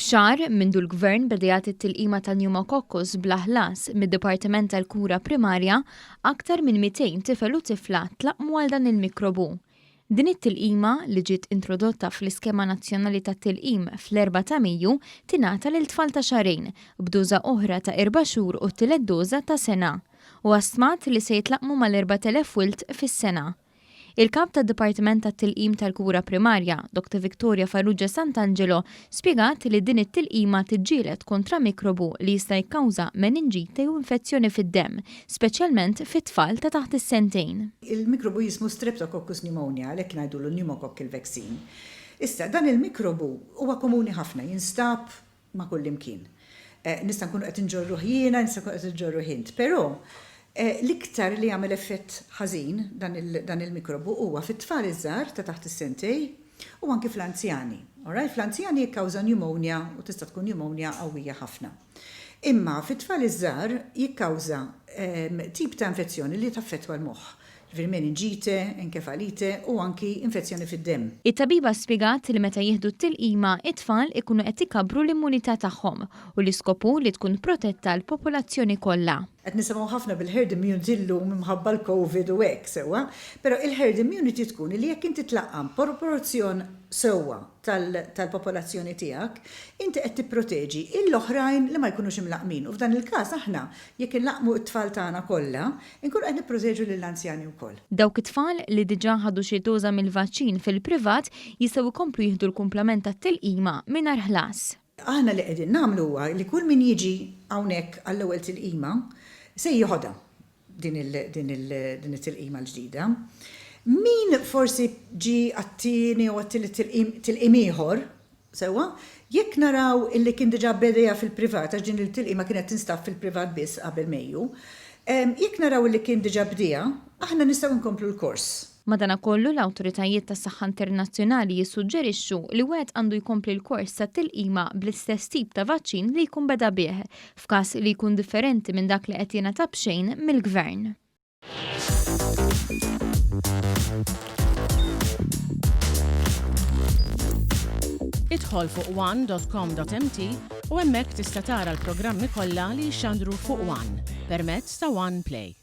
F'xahar mindu l-Gvern beda it-tilqima tal-pneumococcus bla ħlas mid-Dipartiment tal-Kura Primarja, aktar minn 200 tifel u tifla tlaqmu għal dan il-mikrobu. Din it-tilqima li ġiet introdotta fl-iskema nazzjonali tat-tilqim fl-4 ta' Mejju tingħata lil tfal ta' xahrejn b'duża oħra ta' 4 xhur u t-tielet doża ta' sena u għastmat li se jitlaqmu mal-4,000 wild fis-sena. Il-kap tad-Dipartiment tat-Tilqim tal-Kura Primarja, Dr. Victoria Farrugia Sant'Angelo, spjegat li din it-tilqima tiġġieled kontra mikrobu li jista' jikkawża meningite u infezzjoni fid-demm, speċjalment fit-tfal ta' taħt is-sentejn. Il-mikrobu jismu Streptococcus pneumonia, għalhekk ngħidu l-pneumococcal vaccine. Issa dan il-mikrobu huwa komuni ħafna, jinstab ma' kull imkien. Nista' nkunu qed inġorru jiena, nista' nkunu qed inġorru int, però l-iktar li jagħmel effett ħażin dan il-mikrobu huwa fit-tfal iż-żgħar ta' taħt is-sentej u anke fl-anzjani. Fl-anzjani jikkawża pneumonia u tista' tkun pneumonia qawwija ħafna. Imma fit-tfal iż-żgħar jikkawża tip ta' infezzjoni li taffettwa l-moħħ. Meningite, enkefalite u anki infezzjoni fid-demm. It-tabiba spjegat li meta jieħdu t-tilqima it-tfal ikunu qed ikabru l-immunità tagħhom u l-iskopu li tkun protetta l-popolazzjoni kollha. Qed nisimgħu ħafna bil-herd immunity llum minħabba l-COVID u hekk sewwa, però il-herd immunity tkun li jekk inti tlaqqam proporzjon sewwa tal-popolazzjoni tiegħek, inti qed tipproteġi l-oħrajn li ma jkunux imlaqmin. U f'dan il-każ aħna jekk inlaqmu t-tfal tagħna kollha, inkunu qed nipproteġu lill-anzjani wkoll. Dawk it-tfal li diġà ħadu xi doża mill-vaċċin fil-privat jistgħu jkomplu jieħdu l-kumplament tat-tilqima mingħajr ħlas. Aħna li qegħdin nagħmlu huwa li kull min jiġi hawnhekk għall-ewwel tilqima se jieħodha din it-tilqima l-ġdida. Min forsi ġi għattini u għattilet tilqim ieħor, sewa, jekk naraw illi kien diġà bedejja fil-privat, għax din il-tilqima kienet tinstab fil-privat biss qabel Mejju, jekk naraw illi kien diġà bdejja, aħna nistgħu nkomplu l-kors. Madankollu l-awtoritajiet tas-saħħa internazzjonali jissuġġerixxu li wieħed għandu jkompli l-kors tat-tilqima bl-istess tip ta' vaċċin li jkun beda bih, f'każ li jkun differenti minn dak li qed jingħata b'xejn mill-Gvern. Idħol fuq one.com.mt u hemmhekk tista' tara l-programmi kollha li jxandru fuq One permezz ta' One Play.